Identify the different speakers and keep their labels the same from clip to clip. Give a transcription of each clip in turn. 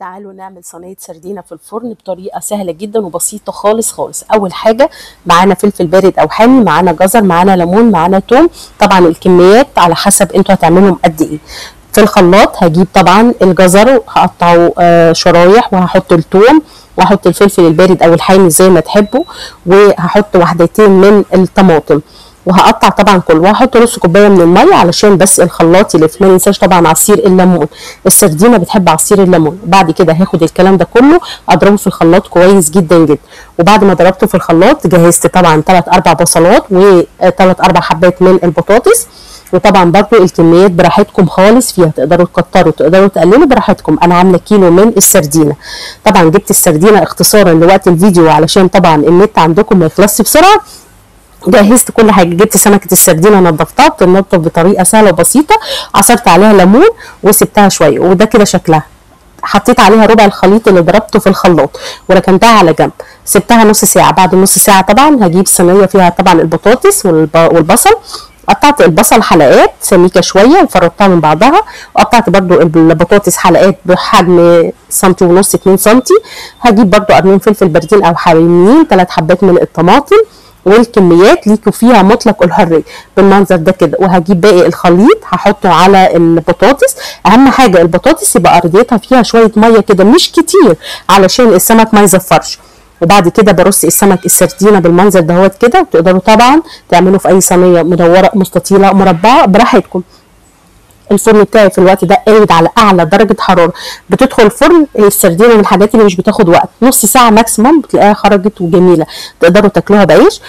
Speaker 1: تعالوا نعمل صينية سردينة في الفرن بطريقة سهلة جدا وبسيطة خالص خالص. أول حاجة معانا فلفل بارد أو حامي، معانا جزر، معانا ليمون، معانا توم. طبعا الكميات على حسب انتوا هتعملهم قد ايه. في الخلاط هجيب طبعا الجزر هقطعه شرايح، وهحط التوم، وهحط الفلفل البارد أو الحامي زي ما تحبوا، وهحط واحدتين من الطماطم، وهقطع طبعا كله، وهحط نص كوبايه من الميه علشان بس الخلاط يلف. ما ننساش طبعا عصير الليمون، السردينه بتحب عصير الليمون. بعد كده هاخد الكلام ده كله اضربه في الخلاط كويس جدا جدا. وبعد ما ضربته في الخلاط جهزت طبعا 3-4 بصلات و3-4 حبات من البطاطس. وطبعا برضو الكميات براحتكم خالص فيها، تقدروا تكتروا تقدروا تقللوا براحتكم. انا عامله كيلو من السردينه. طبعا جبت السردينه اختصارا لوقت الفيديو علشان طبعا النت عندكم ما يخلصش بسرعه. جهزت كل حاجه، جبت سمكه السردينه نضفتها، بتنضف بطريقه سهله وبسيطه، عصرت عليها ليمون وسبتها شويه، وده كده شكلها. حطيت عليها ربع الخليط اللي ضربته في الخلاط وركنتها على جنب، سبتها نص ساعه. بعد نص ساعه طبعا هجيب صينيه فيها طبعا البطاطس والبصل. قطعت البصل حلقات سميكه شويه وفرطتها من بعضها، وقطعت برده البطاطس حلقات بحجم سنتي ونص 2 سنتي. هجيب برده قرنين فلفل باردين او حاميين، 3 حبات من الطماطم، والكميات ليكوا فيها مطلق الحريه بالمنظر ده كده. وهجيب باقي الخليط هحطه على البطاطس. اهم حاجه البطاطس يبقى ارضيتها فيها شويه ميه كده مش كتير علشان السمك ما يزفرش. وبعد كده برص السمك السردينه بالمنظر دهوت كده. وتقدروا طبعا تعملوا في اي صينيه مدوره مستطيله مربعه براحتكم. الفرن بتاعي في الوقت ده قاعد على اعلى درجه حراره. بتدخل الفرن السردينه من الحاجات اللي مش بتاخد وقت، نص ساعه ماكسيموم بتلاقيها خرجت وجميله. تقدروا تاكلوها بعيش.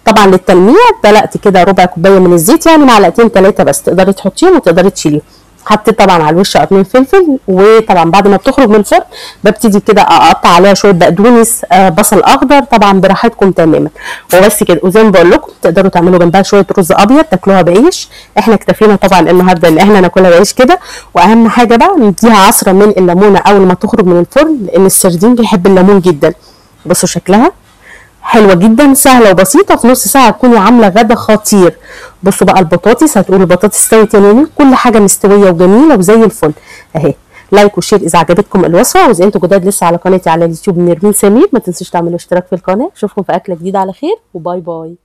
Speaker 1: طبعا للتلميع دلقت كده ربع كوبايه من الزيت، يعني معلقتين 3 بس، تقدري تحطيهم وتقدري تشيليهم. حطيت طبعا على الوش قرنين فلفل. وطبعا بعد ما بتخرج من الفرن ببتدي كده اقطع عليها شويه بقدونس، بصل اخضر، طبعا براحتكم تماما. وبس كده. وزي ما بقول لكم تقدروا تعملوا جنبها شويه رز ابيض تاكلوها بعيش. احنا اكتفينا طبعا النهارده ان احنا ناكلها بعيش كده. واهم حاجه بقى نديها عصره من الليمونه اول ما تخرج من الفرن، لان السردين بيحب الليمون جدا. بصوا شكلها حلوه جدا سهله وبسيطه. في نص ساعه تكوني عامله غدا خطير. بصوا بقى البطاطس، هتقولوا البطاطس استوت يا نوني، كل حاجه مستويه وجميله وزي الفل اهي. لايك وشير اذا عجبتكم الوصفه. واذا انتوا جداد لسه على قناتي على اليوتيوب نرمين سمير، ما تنسوش تعملوا اشتراك في القناه. اشوفكم في اكله جديده على خير، وباي باي.